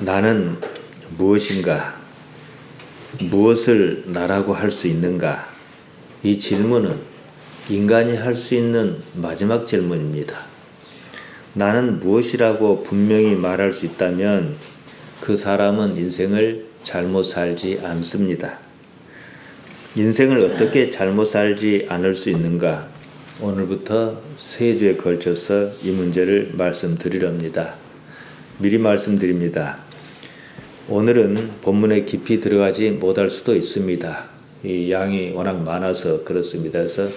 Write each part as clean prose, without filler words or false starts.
나는 무엇인가? 무엇을 나라고 할 수 있는가? 이 질문은 인간이 할 수 있는 마지막 질문입니다. 나는 무엇이라고 분명히 말할 수 있다면 그 사람은 인생을 잘못 살지 않습니다. 인생을 어떻게 잘못 살지 않을 수 있는가? 오늘부터 3주에 걸쳐서 이 문제를 말씀드리렵니다. 미리 말씀드립니다. 오늘은 본문에 깊이 들어가지 못할 수도 있습니다. 이 양이 워낙 많아서 그렇습니다. 그래서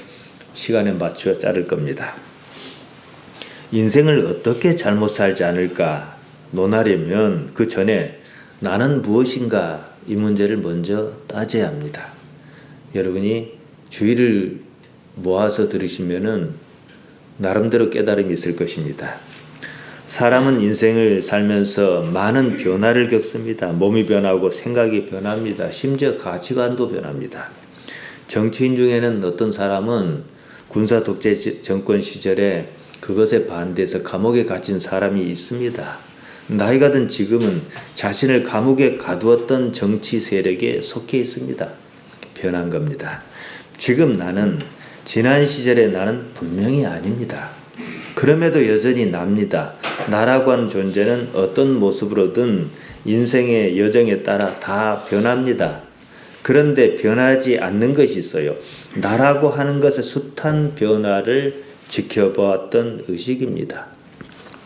시간에 맞추어 자를 겁니다. 인생을 어떻게 잘못 살지 않을까 논하려면 그 전에 나는 무엇인가 이 문제를 먼저 따져야 합니다. 여러분이 주의를 모아서 들으시면은 나름대로 깨달음이 있을 것입니다. 사람은 인생을 살면서 많은 변화를 겪습니다. 몸이 변하고 생각이 변합니다. 심지어 가치관도 변합니다. 정치인 중에는 어떤 사람은 군사 독재 정권 시절에 그것에 반대해서 감옥에 갇힌 사람이 있습니다. 나이가 든 지금은 자신을 감옥에 가두었던 정치 세력에 속해 있습니다. 변한 겁니다. 지금 나는 지난 시절의 나는 분명히 아닙니다. 그럼에도 여전히 납니다. 나라고 하는 존재는 어떤 모습으로든 인생의 여정에 따라 다 변합니다. 그런데 변하지 않는 것이 있어요. 나라고 하는 것의 숱한 변화를 지켜보았던 의식입니다.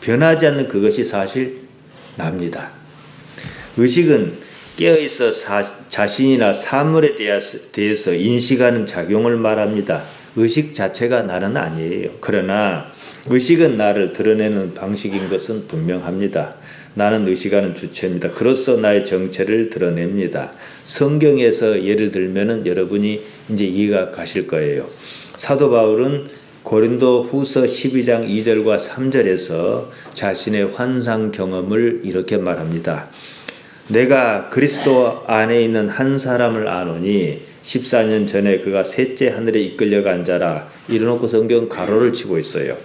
변하지 않는 그것이 사실 납니다. 의식은 깨어있어 자신이나 사물에 대해서 인식하는 작용을 말합니다. 의식 자체가 나는 아니에요. 그러나 의식은 나를 드러내는 방식인 것은 분명합니다. 나는 의식하는 주체입니다. 그로써 나의 정체를 드러냅니다. 성경에서 예를 들면은 여러분이 이제 이해가 가실 거예요. 사도 바울은 고린도 후서 12장 2절과 3절에서 자신의 환상 경험을 이렇게 말합니다. 내가 그리스도 안에 있는 한 사람을 아노니 14년 전에 그가 셋째 하늘에 이끌려간 자라. 이래놓고 성경 가로를 치고 있어요.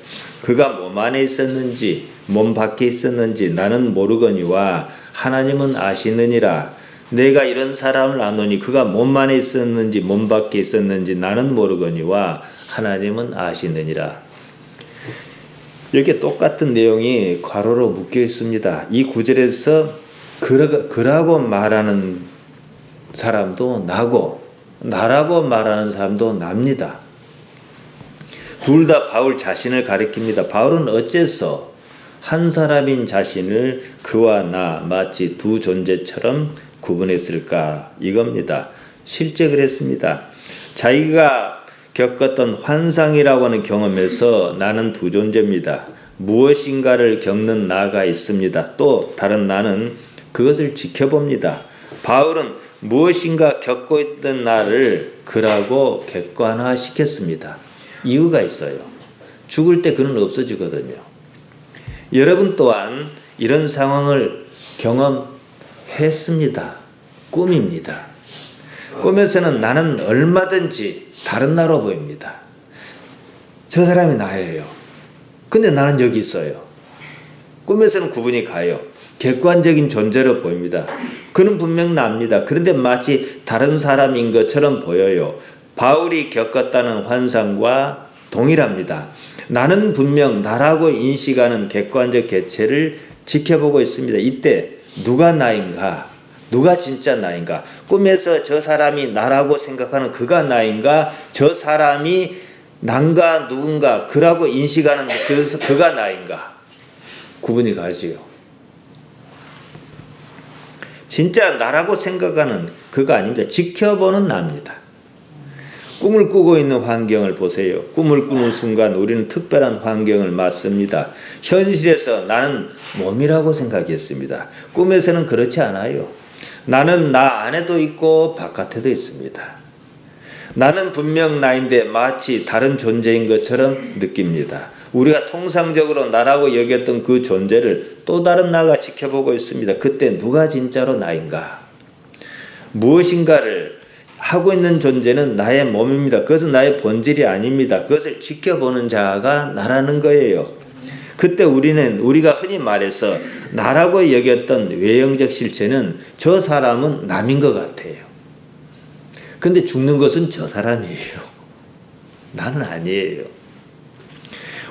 그가 몸 안에 있었는지 몸 밖에 있었는지 나는 모르거니와 하나님은 아시느니라. 내가 이런 사람을 아노니 그가 몸 안에 있었는지 몸 밖에 있었는지 나는 모르거니와 하나님은 아시느니라. 여기 똑같은 내용이 괄호로 묶여 있습니다. 이 구절에서 그라고 말하는 사람도 나고 나라고 말하는 사람도 납니다. 둘 다 바울 자신을 가리킵니다. 바울은 어째서 한 사람인 자신을 그와 나 마치 두 존재처럼 구분했을까? 이겁니다. 실제 그랬습니다. 자기가 겪었던 환상이라고 하는 경험에서 나는 두 존재입니다. 무엇인가를 겪는 나가 있습니다. 또 다른 나는 그것을 지켜봅니다. 바울은 무엇인가 겪고 있던 나를 그라고 객관화시켰습니다. 이유가 있어요. 죽을 때 그는 없어지거든요. 여러분 또한 이런 상황을 경험했습니다. 꿈입니다. 꿈에서는 나는 얼마든지 다른 나로 보입니다. 저 사람이 나예요. 근데 나는 여기 있어요. 꿈에서는 구분이 가요. 객관적인 존재로 보입니다. 그는 분명 납니다. 그런데 마치 다른 사람인 것처럼 보여요. 바울이 겪었다는 환상과 동일합니다. 나는 분명 나라고 인식하는 객관적 개체를 지켜보고 있습니다. 이때 누가 나인가? 누가 진짜 나인가? 꿈에서 저 사람이 나라고 생각하는 그가 나인가? 저 사람이 난가 누군가 그라고 인식하는 그가 나인가? 구분이 가지요. 진짜 나라고 생각하는 그가 아닙니다. 지켜보는 나입니다. 꿈을 꾸고 있는 환경을 보세요. 꿈을 꾸는 순간 우리는 특별한 환경을 맞습니다. 현실에서 나는 몸이라고 생각했습니다. 꿈에서는 그렇지 않아요. 나는 나 안에도 있고 바깥에도 있습니다. 나는 분명 나인데 마치 다른 존재인 것처럼 느낍니다. 우리가 통상적으로 나라고 여겼던 그 존재를 또 다른 나가 지켜보고 있습니다. 그때 누가 진짜로 나인가? 무엇인가를 하고 있는 존재는 나의 몸입니다. 그것은 나의 본질이 아닙니다. 그것을 지켜보는 자가 나라는 거예요. 그때 우리가 흔히 말해서 나라고 여겼던 외형적 실체는 저 사람은 남인 것 같아요. 근데 죽는 것은 저 사람이에요. 나는 아니에요.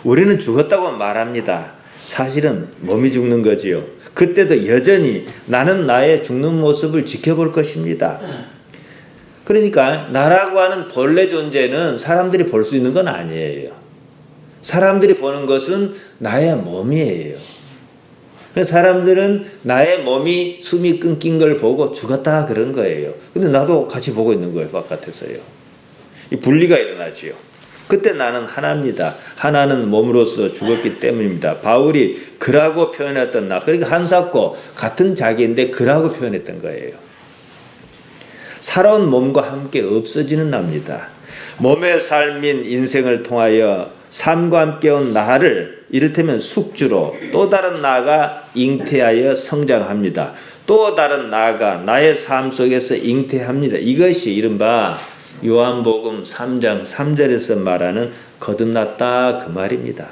우리는 죽었다고 말합니다. 사실은 몸이 죽는 거지요. 그때도 여전히 나는 나의 죽는 모습을 지켜볼 것입니다. 그러니까 나라고 하는 본래 존재는 사람들이 볼 수 있는 건 아니에요. 사람들이 보는 것은 나의 몸이에요. 그래서 사람들은 나의 몸이 숨이 끊긴 걸 보고 죽었다 그런 거예요. 근데 나도 같이 보고 있는 거예요. 바깥에서요. 이 분리가 일어나지요. 그때 나는 하나입니다. 하나는 몸으로서 죽었기 때문입니다. 바울이 그라고 표현했던 나, 그러니까 한사코 같은 자기인데 그라고 표현했던 거예요. 살아온 몸과 함께 없어지는 나입니다. 몸의 삶인 인생을 통하여 삶과 함께 온 나를 이를테면 숙주로 또 다른 나가 잉태하여 성장합니다. 또 다른 나가 나의 삶 속에서 잉태합니다. 이것이 이른바 요한복음 3장 3절에서 말하는 거듭났다 그 말입니다.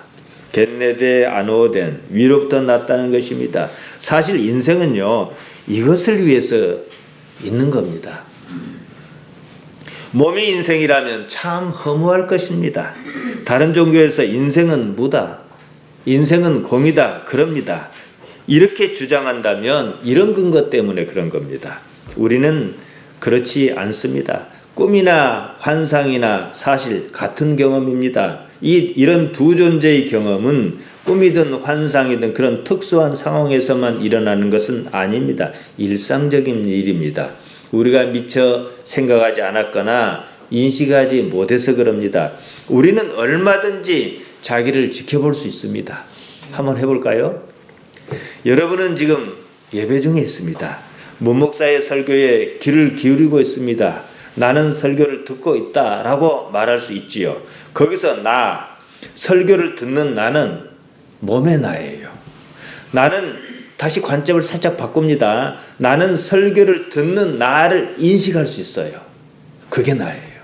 겟네데 아노된 위로부터 났다는 것입니다. 사실 인생은요 이것을 위해서 있는 겁니다. 몸이 인생이라면 참 허무할 것입니다. 다른 종교에서 인생은 무다, 인생은 공이다 그럽니다. 이렇게 주장한다면 이런 근거 때문에 그런 겁니다. 우리는 그렇지 않습니다. 꿈이나 환상이나 사실 같은 경험입니다. 이런 두 존재의 경험은 꿈이든 환상이든 그런 특수한 상황에서만 일어나는 것은 아닙니다. 일상적인 일입니다. 우리가 미처 생각하지 않았거나 인식하지 못해서 그럽니다. 우리는 얼마든지 자기를 지켜볼 수 있습니다. 한번 해볼까요? 여러분은 지금 예배 중에 있습니다. 문목사의 설교에 귀를 기울이고 있습니다. 나는 설교를 듣고 있다라고 말할 수 있지요. 거기서 설교를 듣는 나는 몸의 나예요. 나는 다시 관점을 살짝 바꿉니다. 나는 설교를 듣는 나를 인식할 수 있어요. 그게 나예요.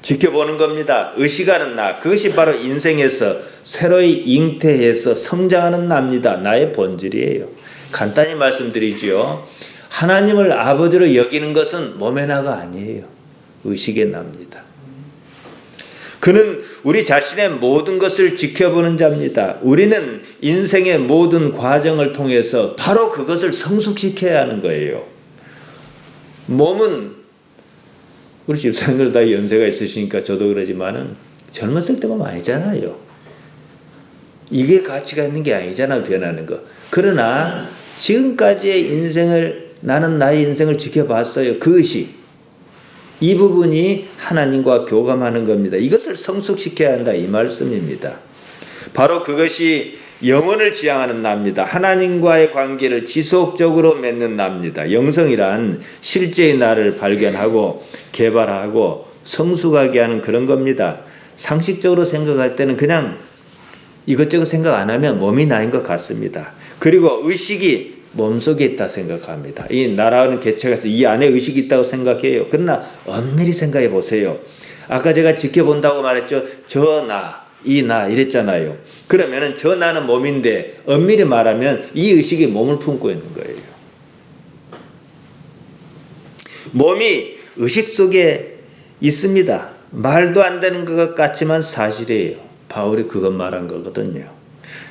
지켜보는 겁니다. 의식하는 나. 그것이 바로 인생에서 새로이 잉태해서 성장하는 나입니다. 나의 본질이에요. 간단히 말씀드리지요. 하나님을 아버지로 여기는 것은 몸의 나가 아니에요. 의식의 나입니다. 그는 우리 자신의 모든 것을 지켜보는 자입니다. 우리는 인생의 모든 과정을 통해서 바로 그것을 성숙시켜야 하는 거예요. 몸은 우리 집사님들 다 연세가 있으시니까 저도 그러지만은 젊었을 때만 아니잖아요. 이게 가치가 있는 게 아니잖아, 변하는 거. 그러나 지금까지의 인생을 나는 나의 인생을 지켜봤어요. 그것이 이 부분이 하나님과 교감하는 겁니다. 이것을 성숙시켜야 한다 이 말씀입니다. 바로 그것이 영혼을 지향하는 나입니다. 하나님과의 관계를 지속적으로 맺는 나입니다. 영성이란 실제의 나를 발견하고 개발하고 성숙하게 하는 그런 겁니다. 상식적으로 생각할 때는 그냥 이것저것 생각 안 하면 몸이 나인 것 같습니다. 그리고 의식이 몸속에 있다 생각합니다. 이 나라는 개체가서 이 안에 의식이 있다고 생각해요. 그러나 엄밀히 생각해 보세요. 아까 제가 지켜본다고 말했죠. 저 나, 이 나 이랬잖아요. 그러면은 저 나는 몸인데 엄밀히 말하면 이 의식이 몸을 품고 있는 거예요. 몸이 의식 속에 있습니다. 말도 안 되는 것 같지만 사실이에요. 바울이 그것 말한 거거든요.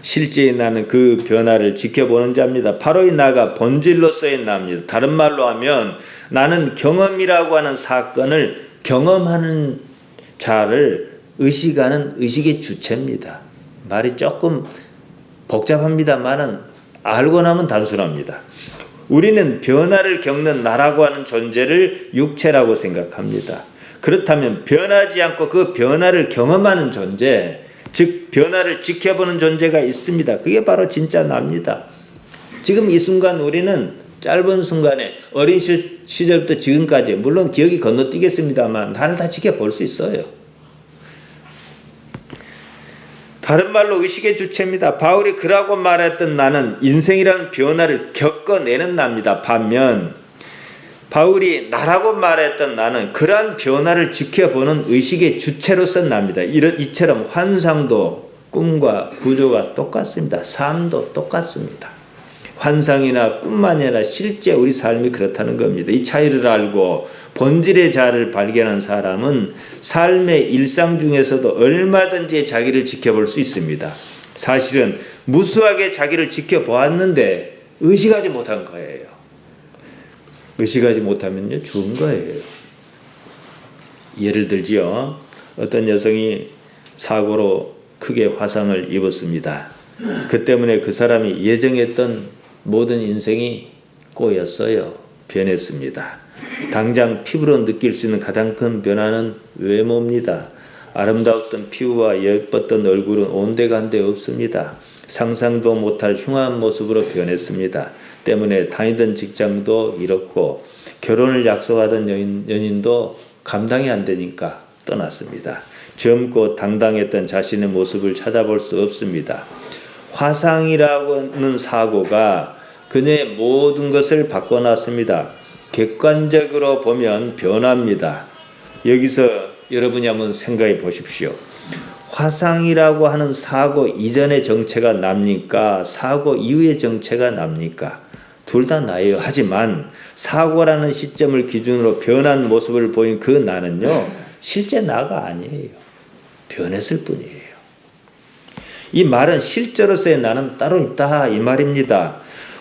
실제의 나는 그 변화를 지켜보는 자입니다. 바로 이 나가 본질로서의 나입니다. 다른 말로 하면 나는 경험이라고 하는 사건을 경험하는 자를 의식하는 의식의 주체입니다. 말이 조금 복잡합니다만은 알고 나면 단순합니다. 우리는 변화를 겪는 나라고 하는 존재를 육체라고 생각합니다. 그렇다면 변하지 않고 그 변화를 경험하는 존재, 즉 변화를 지켜보는 존재가 있습니다. 그게 바로 진짜 나입니다. 지금 이 순간 우리는 짧은 순간에 어린 시절부터 지금까지 물론 기억이 건너뛰겠습니다만 나를 다 지켜볼 수 있어요. 다른 말로 의식의 주체입니다. 바울이 그라고 말했던 나는 인생이라는 변화를 겪어내는 나입니다. 반면 바울이 나라고 말했던 나는 그러한 변화를 지켜보는 의식의 주체로서 납니다. 이처럼 환상도 꿈과 구조가 똑같습니다. 삶도 똑같습니다. 환상이나 꿈만이 아니라 실제 우리 삶이 그렇다는 겁니다. 이 차이를 알고 본질의 자아를 발견한 사람은 삶의 일상 중에서도 얼마든지 자기를 지켜볼 수 있습니다. 사실은 무수하게 자기를 지켜보았는데 의식하지 못한 거예요. 의식하지 못하면요, 죽은 거예요. 예를 들지요, 어떤 여성이 사고로 크게 화상을 입었습니다. 그 때문에 그 사람이 예정했던 모든 인생이 꼬였어요. 변했습니다. 당장 피부로 느낄 수 있는 가장 큰 변화는 외모입니다. 아름다웠던 피부와 예뻤던 얼굴은 온데간데 없습니다. 상상도 못할 흉한 모습으로 변했습니다. 때문에 다니던 직장도 잃었고 결혼을 약속하던 연인도 감당이 안 되니까 떠났습니다. 젊고 당당했던 자신의 모습을 찾아볼 수 없습니다. 화상이라는 사고가 그녀의 모든 것을 바꿔놨습니다. 객관적으로 보면 변화입니다. 여기서 여러분이 한번 생각해 보십시오. 화상이라고 하는 사고 이전의 정체가 납니까? 사고 이후의 정체가 납니까? 둘 다 나예요. 하지만 사고라는 시점을 기준으로 변한 모습을 보인 그 나는요, 실제 나가 아니에요. 변했을 뿐이에요. 이 말은 실제로서의 나는 따로 있다 이 말입니다.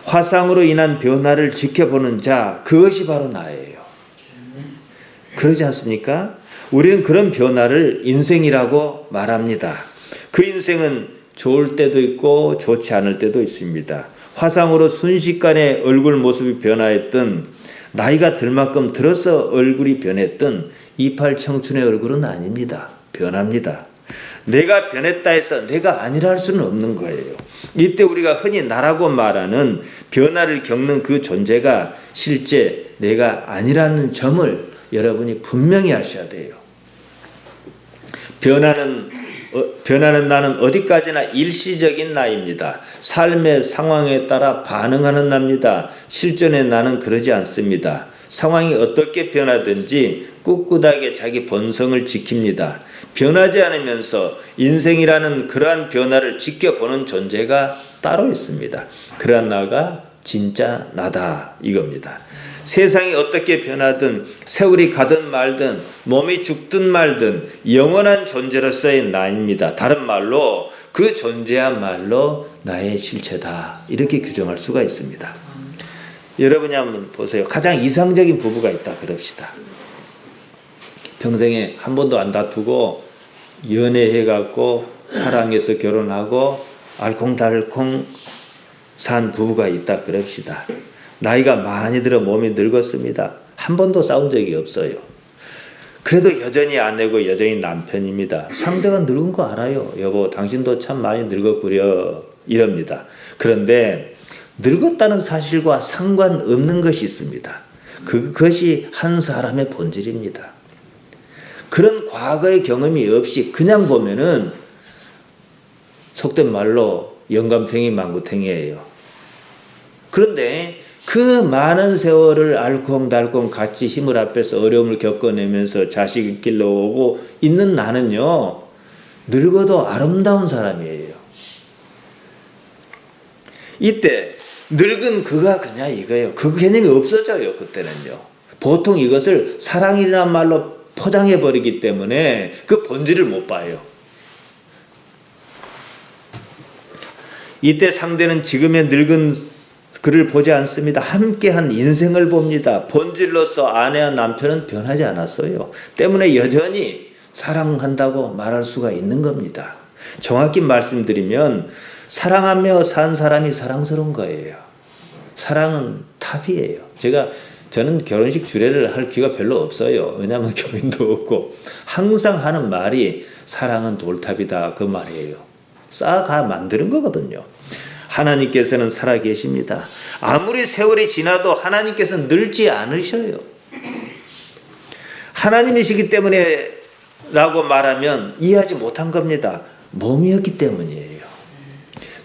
화상으로 인한 변화를 지켜보는 자, 그것이 바로 나예요. 그러지 않습니까? 우리는 그런 변화를 인생이라고 말합니다. 그 인생은 좋을 때도 있고 좋지 않을 때도 있습니다. 화상으로 순식간에 얼굴 모습이 변화했던, 나이가 들 만큼 들어서 얼굴이 변했던 28 청춘의 얼굴은 아닙니다. 변합니다. 내가 변했다 해서 내가 아니라 할 수는 없는 거예요. 이때 우리가 흔히 나라고 말하는 변화를 겪는 그 존재가 실제 내가 아니라는 점을 여러분이 분명히 아셔야 돼요. 변하는 나는 어디까지나 일시적인 나입니다. 삶의 상황에 따라 반응하는 나입니다. 실존의 나는 그러지 않습니다. 상황이 어떻게 변하든지 꿋꿋하게 자기 본성을 지킵니다. 변하지 않으면서 인생이라는 그러한 변화를 지켜보는 존재가 따로 있습니다. 그러한 나가 진짜 나다 이겁니다. 세상이 어떻게 변하든 세월이 가든 말든 몸이 죽든 말든 영원한 존재로서의 나입니다. 다른 말로 그 존재야말로 나의 실체다. 이렇게 규정할 수가 있습니다. 여러분이 한번 보세요. 가장 이상적인 부부가 있다 그럽시다. 평생에 한 번도 안 다투고 연애해갖고 사랑해서 결혼하고 알콩달콩 산 부부가 있다 그럽시다. 나이가 많이 들어 몸이 늙었습니다. 한 번도 싸운 적이 없어요. 그래도 여전히 아내고 여전히 남편입니다. 상대가 늙은 거 알아요. 여보, 당신도 참 많이 늙었구려. 이럽니다. 그런데 늙었다는 사실과 상관없는 것이 있습니다. 그것이 한 사람의 본질입니다. 그런 과거의 경험이 없이 그냥 보면은 속된 말로 영감탱이 망구탱이에요. 그런데 그 많은 세월을 알콩달콩 같이 힘을 합해서 어려움을 겪어내면서 자식을 길러오고 있는 나는요, 늙어도 아름다운 사람이에요. 이때 늙은 그가 그냐 이거예요. 그 개념이 없어져요. 그때는요. 보통 이것을 사랑이라는 말로 포장해버리기 때문에 그 본질을 못 봐요. 이때 상대는 지금의 늙은 그를 보지 않습니다. 함께한 인생을 봅니다. 본질로서 아내와 남편은 변하지 않았어요. 때문에 여전히 사랑한다고 말할 수가 있는 겁니다. 정확히 말씀드리면 사랑하며 산 사람이 사랑스러운 거예요. 사랑은 탑이에요. 저는 결혼식 주례를 할 기회가 별로 없어요. 왜냐하면 교인도 없고 항상 하는 말이 사랑은 돌탑이다 그 말이에요. 쌓아가 만드는 거거든요. 하나님께서는 살아계십니다. 아무리 세월이 지나도 하나님께서는 늙지 않으셔요. 하나님이시기 때문에 라고 말하면 이해하지 못한 겁니다. 몸이었기 때문이에요.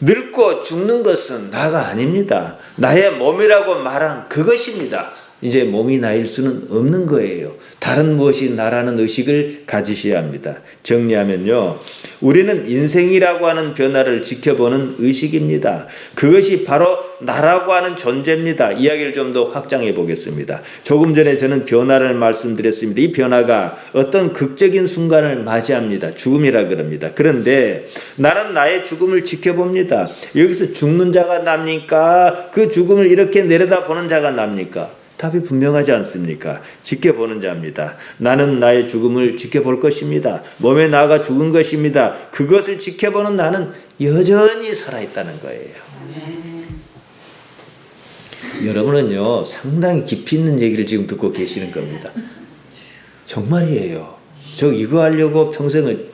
늙고 죽는 것은 나가 아닙니다. 나의 몸이라고 말한 그것입니다. 이제 몸이 나일 수는 없는 거예요. 다른 무엇이 나라는 의식을 가지셔야 합니다. 정리하면요, 우리는 인생이라고 하는 변화를 지켜보는 의식입니다. 그것이 바로 나라고 하는 존재입니다. 이야기를 좀 더 확장해 보겠습니다. 조금 전에 저는 변화를 말씀드렸습니다. 이 변화가 어떤 극적인 순간을 맞이합니다. 죽음이라 그럽니다. 그런데 나는 나의 죽음을 지켜봅니다. 여기서 죽는 자가 납니까? 그 죽음을 이렇게 내려다보는 자가 납니까? 답이 분명하지 않습니까? 지켜보는 자입니다. 나는 나의 죽음을 지켜볼 것입니다. 몸에 나가 죽은 것입니다. 그것을 지켜보는 나는 여전히 살아있다는 거예요. 여러분은요, 상당히 깊이 있는 얘기를 지금 듣고 계시는 겁니다. 정말이에요. 저 이거 하려고 평생을,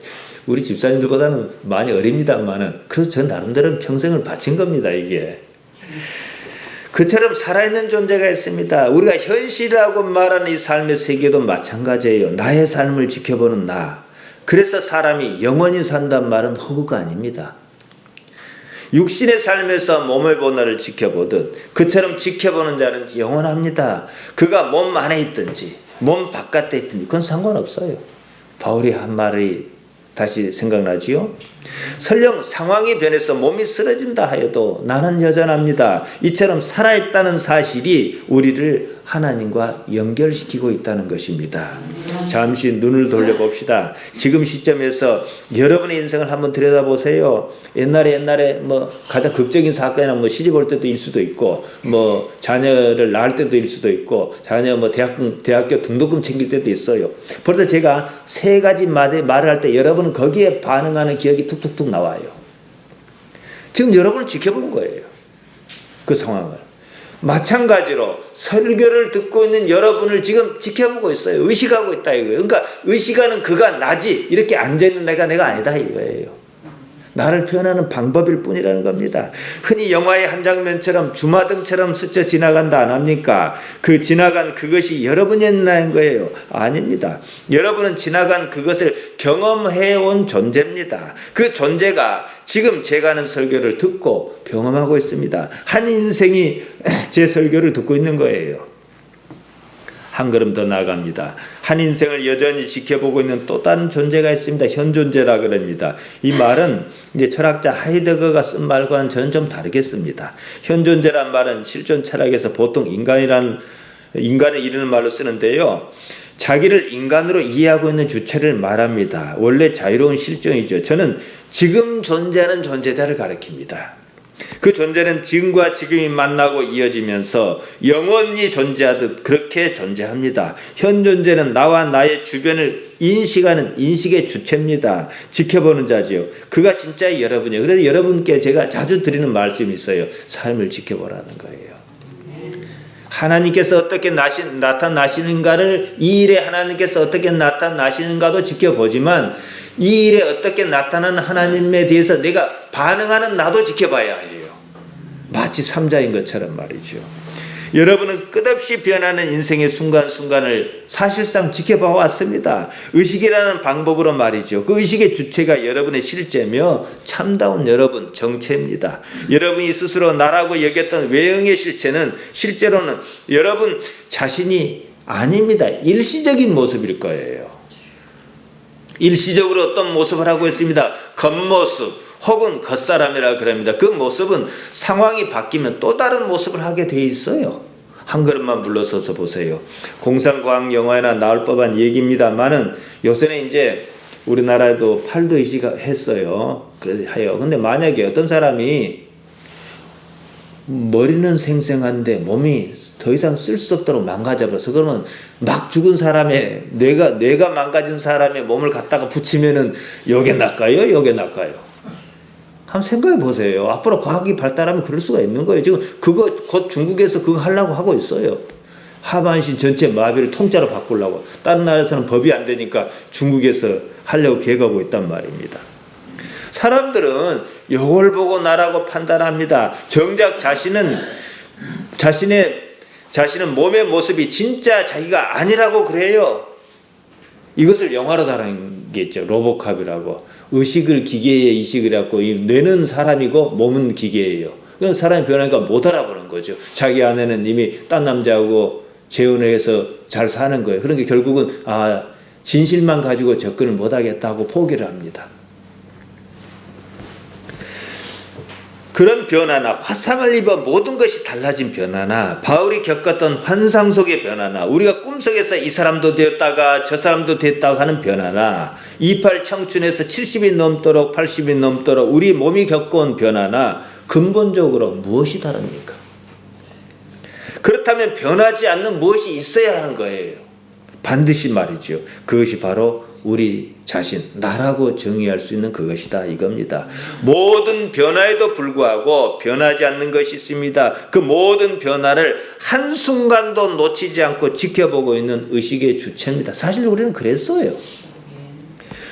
우리 집사님들보다는 많이 어립니다만은, 그래서 저 나름대로 평생을 바친 겁니다, 이게. 그처럼 살아있는 존재가 있습니다. 우리가 현실이라고 말하는 이 삶의 세계도 마찬가지예요. 나의 삶을 지켜보는 나. 그래서 사람이 영원히 산다는 말은 허구가 아닙니다. 육신의 삶에서 몸의 변화를 지켜보듯 그처럼 지켜보는 자는 영원합니다. 그가 몸 안에 있든지 몸 바깥에 있든지 그건 상관없어요. 바울이 한 말이 다시 생각나지요? 설령 상황이 변해서 몸이 쓰러진다 하여도 나는 여전합니다. 이처럼 살아있다는 사실이 우리를 하나님과 연결시키고 있다는 것입니다. 잠시 눈을 돌려봅시다. 지금 시점에서 여러분의 인생을 한번 들여다보세요. 옛날에 뭐 가장 극적인 사건이나 시집 올 때도 일 수도 있고, 자녀를 낳을 때도 일 수도 있고, 자녀 대학교 등록금 챙길 때도 있어요. 그래서 제가 세 가지 말을 할 때 여러분은 거기에 반응하는 기억이 툭툭툭 나와요. 지금 여러분을 지켜본 거예요. 그 상황을. 마찬가지로 설교를 듣고 있는 여러분을 지금 지켜보고 있어요. 의식하고 있다 이거예요. 그러니까 의식하는 그가 나지, 이렇게 앉아있는 내가 아니다 이거예요. 나를 표현하는 방법일 뿐이라는 겁니다. 흔히 영화의 한 장면처럼 주마등처럼 스쳐 지나간다 안 합니까? 그 지나간 그것이 여러분이었나는 거예요. 아닙니다. 여러분은 지나간 그것을 경험해온 존재입니다. 그 존재가 지금 제가 하는 설교를 듣고 경험하고 있습니다. 한 인생이 제 설교를 듣고 있는 거예요. 한 걸음 더 나아갑니다. 한 인생을 여전히 지켜보고 있는 또 다른 존재가 있습니다. 현존재라 그럽니다. 이 말은 이제 철학자 하이데거가 쓴 말과는 저는 좀 다르겠습니다. 현존재란 말은 실존 철학에서 보통 인간을 이르는 말로 쓰는데요. 자기를 인간으로 이해하고 있는 주체를 말합니다. 원래 자유로운 실존이죠. 저는 지금 존재하는 존재자를 가리킵니다. 그 존재는 지금과 지금이 만나고 이어지면서 영원히 존재하듯 그렇게 존재합니다. 현존재는 나와 나의 주변을 인식하는 인식의 주체입니다. 지켜보는 자지요. 그가 진짜 여러분이에요. 그래서 여러분께 제가 자주 드리는 말씀이 있어요. 삶을 지켜보라는 거예요. 하나님께서 어떻게 나타나시는가를, 이 일에 하나님께서 어떻게 나타나시는가도 지켜보지만 이 일에 어떻게 나타나는 하나님에 대해서 내가 반응하는 나도 지켜봐야 해요. 마치 삼자인 것처럼 말이죠. 여러분은 끝없이 변하는 인생의 순간순간을 사실상 지켜봐 왔습니다. 의식이라는 방법으로 말이죠. 그 의식의 주체가 여러분의 실제며 참다운 여러분 정체입니다. 여러분이 스스로 나라고 여겼던 외형의 실체는 실제로는 여러분 자신이 아닙니다. 일시적인 모습일 거예요. 일시적으로 어떤 모습을 하고 있습니다. 겉모습 혹은 겉사람이라 그럽니다. 그 모습은 상황이 바뀌면 또 다른 모습을 하게 돼 있어요. 한 걸음만 물러서서 보세요. 공상과학 영화에나 나올 법한 얘기입니다만은 요새는 이제 우리나라에도 팔도 이식했어요. 그래서 해요. 근데 만약에 어떤 사람이 머리는 생생한데 몸이 더 이상 쓸 수 없도록 망가져버려서, 그러면 막 죽은 사람의 뇌가 망가진 사람의 몸을 갖다가 붙이면은 요게 낫까요? 요게 낫까요? 한번 생각해 보세요. 앞으로 과학이 발달하면 그럴 수가 있는 거예요. 지금 그거 곧 중국에서 그거 하려고 하고 있어요. 하반신 전체 마비를 통짜로 바꾸려고. 다른 나라에서는 법이 안 되니까 중국에서 하려고 계획하고 있단 말입니다. 사람들은 이걸 보고 나라고 판단합니다. 정작 자신은 몸의 모습이 진짜 자기가 아니라고 그래요. 이것을 영화로 다룬 게 있죠. 로보캅이라고. 의식을 기계에 이식을 해갖고 뇌는 사람이고 몸은 기계예요. 그럼 사람이 변하니까 못 알아보는 거죠. 자기 안에는 이미 딴 남자하고 재혼을 해서 잘 사는 거예요. 그러니까 결국은 진실만 가지고 접근을 못하겠다고 포기를 합니다. 그런 변화나 화상을 입어 모든 것이 달라진 변화나 바울이 겪었던 환상 속의 변화나 우리가 꿈속에서 이 사람도 되었다가 저 사람도 됐다고 하는 변화나 28 청춘에서 70이 넘도록 80이 넘도록 우리 몸이 겪어온 변화나 근본적으로 무엇이 다릅니까? 그렇다면 변하지 않는 무엇이 있어야 하는 거예요. 반드시 말이죠. 그것이 바로 우리 자신, 나라고 정의할 수 있는 그것이다 이겁니다. 모든 변화에도 불구하고 변하지 않는 것이 있습니다. 그 모든 변화를 한순간도 놓치지 않고 지켜보고 있는 의식의 주체입니다. 사실 우리는 그랬어요.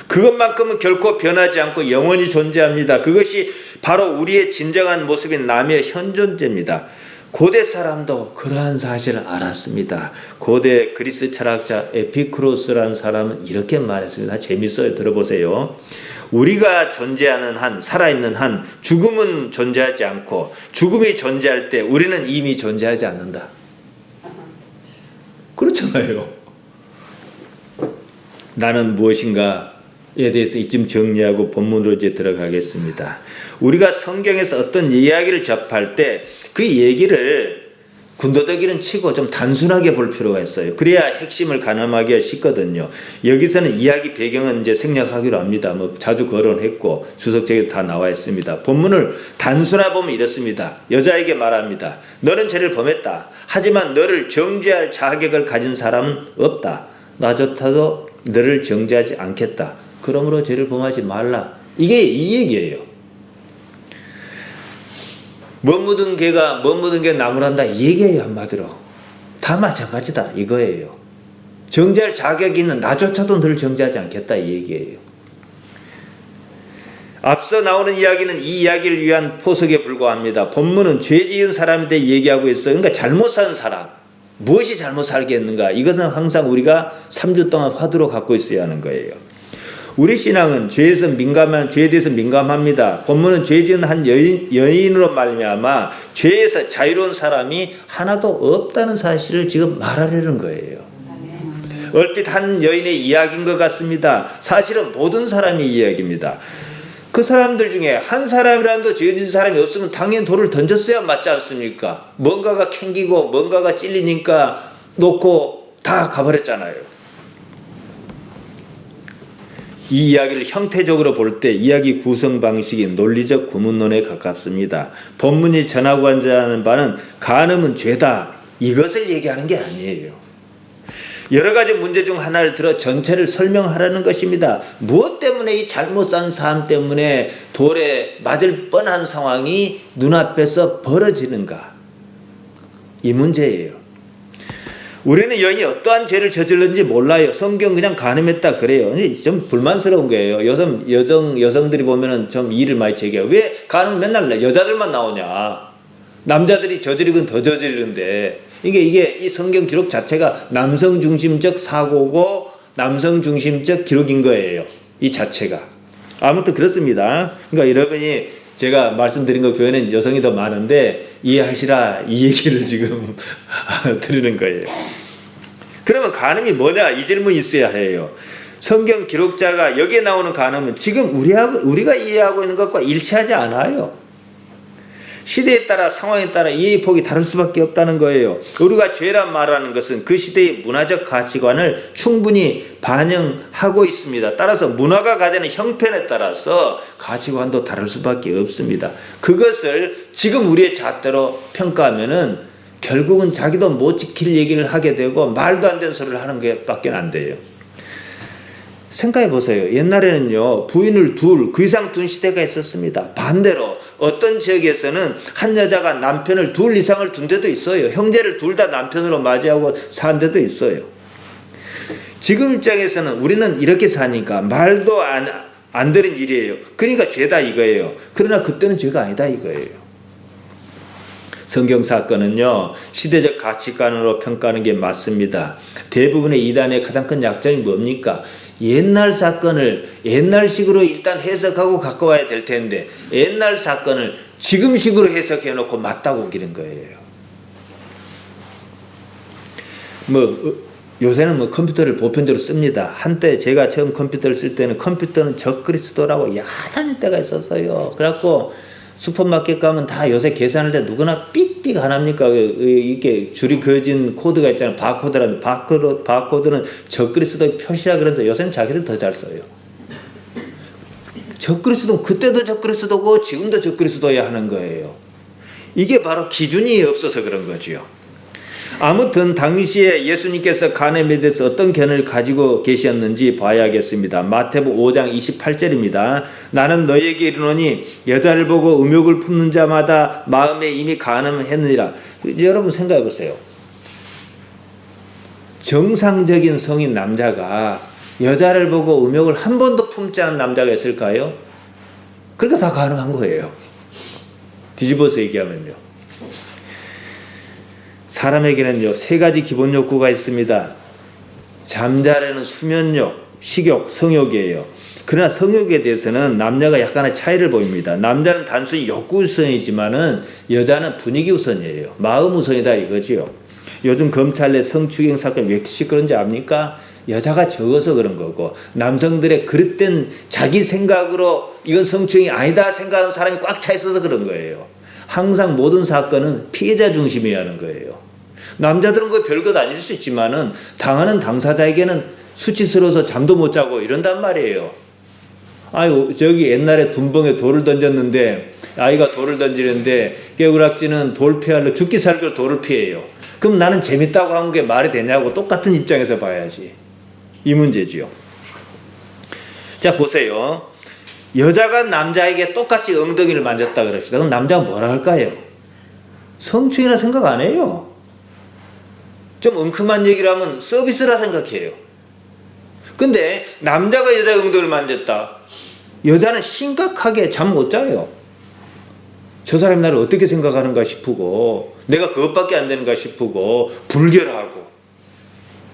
그것만큼은 결코 변하지 않고 영원히 존재합니다. 그것이 바로 우리의 진정한 모습인 남의 현존제입니다. 고대 사람도 그러한 사실을 알았습니다. 고대 그리스 철학자 에피쿠로스라는 사람은 이렇게 말했습니다. 재밌어요. 들어보세요. 우리가 존재하는 한, 살아있는 한 죽음은 존재하지 않고 죽음이 존재할 때 우리는 이미 존재하지 않는다. 그렇잖아요. 나는 무엇인가에 대해서 이쯤 정리하고 본문으로 이제 들어가겠습니다. 우리가 성경에서 어떤 이야기를 접할 때 그 얘기를 군더더기는 치고 좀 단순하게 볼 필요가 있어요. 그래야 핵심을 가늠하기가 쉽거든요. 여기서는 이야기 배경은 이제 생략하기로 합니다. 자주 거론했고 주석책에 다 나와 있습니다. 본문을 단순하 보면 이렇습니다. 여자에게 말합니다. 너는 죄를 범했다. 하지만 너를 정죄할 자격을 가진 사람은 없다. 나조차도 너를 정죄하지 않겠다. 그러므로 죄를 범하지 말라. 이게 이 얘기예요. 못 묻은 개가 못 묻은 개 나무란다 이 얘기예요. 한마디로 다 마찬가지다 이거예요. 정죄할 자격이 있는 나조차도 너를 정죄하지 않겠다 이 얘기예요. 앞서 나오는 이야기는 이 이야기를 위한 포석에 불과합니다. 본문은 죄 지은 사람에 대해 얘기하고 있어요. 그러니까 잘못 산 사람, 무엇이 잘못 살게 했는가, 이것은 항상 우리가 3주 동안 화두로 갖고 있어야 하는 거예요. 우리 신앙은 죄에 대해서 민감합니다. 본문은 죄 지은 한 여인으로 말미암아 죄에서 자유로운 사람이 하나도 없다는 사실을 지금 말하려는 거예요. 얼핏 한 여인의 이야기인 것 같습니다. 사실은 모든 사람의 이야기입니다. 그 사람들 중에 한 사람이라도 죄 지은 사람이 없으면 당연히 돌을 던졌어야 맞지 않습니까? 뭔가가 캥기고 뭔가가 찔리니까 놓고 다 가버렸잖아요. 이 이야기를 형태적으로 볼 때 이야기 구성 방식이 논리적 구문론에 가깝습니다. 본문이 전하고자 하는 바는 간음은 죄다 이것을 얘기하는 게 아니에요. 여러 가지 문제 중 하나를 들어 전체를 설명하라는 것입니다. 무엇 때문에 이 잘못 산 사람 때문에 돌에 맞을 뻔한 상황이 눈앞에서 벌어지는가, 이 문제예요. 우리는 여인이 어떠한 죄를 저질렀는지 몰라요. 성경 그냥 간음했다 그래요. 좀 불만스러운 거예요. 여성들이 보면은 좀 일을 많이 제기해요. 왜 간음은 맨날 여자들만 나오냐? 남자들이 저지르건 더 저지르는데 이게 이 성경 기록 자체가 남성 중심적 사고고 남성 중심적 기록인 거예요. 이 자체가. 아무튼 그렇습니다. 그러니까 여러분이 제가 말씀드린 거 교회는 여성이 더 많은데 이해하시라 이 얘기를 지금 드리는 거예요. 그러면 간음이 뭐냐 이 질문이 있어야 해요. 성경 기록자가 여기에 나오는 간음은 지금 우리가 이해하고 있는 것과 일치하지 않아요. 시대에 따라 상황에 따라 이해의 폭이 다를 수밖에 없다는 거예요. 우리가 죄란 말하는 것은 그 시대의 문화적 가치관을 충분히 반영하고 있습니다. 따라서 문화가 가지는 형편에 따라서 가치관도 다를 수밖에 없습니다. 그것을 지금 우리의 잣대로 평가하면은 결국은 자기도 못 지킬 얘기를 하게 되고 말도 안 되는 소리를 하는 게 밖에 안 돼요. 생각해 보세요. 옛날에는요, 부인을 그 이상 둔 시대가 있었습니다. 반대로 어떤 지역에서는 한 여자가 남편을 둘 이상을 둔 데도 있어요. 형제를 둘 다 남편으로 맞이하고 산 데도 있어요. 지금 입장에서는 우리는 이렇게 사니까 말도 안 되는 일이에요. 그러니까 죄다 이거예요. 그러나 그때는 죄가 아니다 이거예요. 성경 사건은요, 시대적 가치관으로 평가하는 게 맞습니다. 대부분의 이단의 가장 큰 약점이 뭡니까? 옛날 사건을 옛날식으로 일단 해석하고 갖고 와야 될 텐데 옛날 사건을 지금식으로 해석해 놓고 맞다고 우기는 거예요. 요새는 컴퓨터를 보편적으로 씁니다. 한때 제가 처음 컴퓨터를 쓸 때는 컴퓨터는 적그리스도라고 야단일 때가 있었어요. 그래갖고 슈퍼마켓 가면 다 요새 계산할 때 누구나 삑삑 안 합니까? 이렇게 줄이 그어진 코드가 있잖아요. 바코드라는 바코드는 적그리스도의 표시야. 그런데 요새는 자기들 더 잘 써요. 적그리스도는 그때도 적그리스도고 지금도 적그리스도야 하는 거예요. 이게 바로 기준이 없어서 그런 거지요. 아무튼 당시에 예수님께서 간음에 대해서 어떤 견해를 가지고 계셨는지 봐야겠습니다. 마태복음 5장 28절입니다. 나는 너희에게 이르노니 여자를 보고 음욕을 품는 자마다 마음에 이미 간음했느니라. 여러분 생각해 보세요. 정상적인 성인 남자가 여자를 보고 음욕을 한 번도 품지 않은 남자가 있을까요? 그러니까 다 간음한 거예요. 뒤집어서 얘기하면요. 사람에게는요, 세 가지 기본 욕구가 있습니다. 잠자려는 수면욕, 식욕, 성욕이에요. 그러나 성욕에 대해서는 남녀가 약간의 차이를 보입니다. 남자는 단순히 욕구 우선이지만은 여자는 분위기 우선이에요. 마음 우선이다 이거지요. 요즘 검찰 내 성추행 사건 왜 시끄러운지 압니까? 여자가 적어서 그런 거고, 남성들의 그릇된 자기 생각으로 이건 성추행이 아니다 생각하는 사람이 꽉 차 있어서 그런 거예요. 항상 모든 사건은 피해자 중심이어야 하는 거예요. 남자들은 그 별것 아닐 수 있지만은 당하는 당사자에게는 수치스러워서 잠도 못 자고 이런단 말이에요. 아유, 저기 옛날에 둔벙에 돌을 던졌는데 아이가 돌을 던지는데 깨우락지는 돌 피하려 죽기 살기로 돌을 피해요. 그럼 나는 재밌다고 한 게 말이 되냐고 똑같은 입장에서 봐야지. 이 문제지요. 자, 보세요. 여자가 남자에게 똑같이 엉덩이를 만졌다 그럽시다. 그럼 남자가 뭐라 할까요? 성추행이라 생각 안 해요. 좀 엉큼한 얘기를 하면 서비스라 생각해요. 근데 남자가 여자의 엉덩이를 만졌다. 여자는 심각하게 잠 못 자요. 저 사람이 나를 어떻게 생각하는가 싶고, 내가 그것밖에 안 되는가 싶고, 불결하고.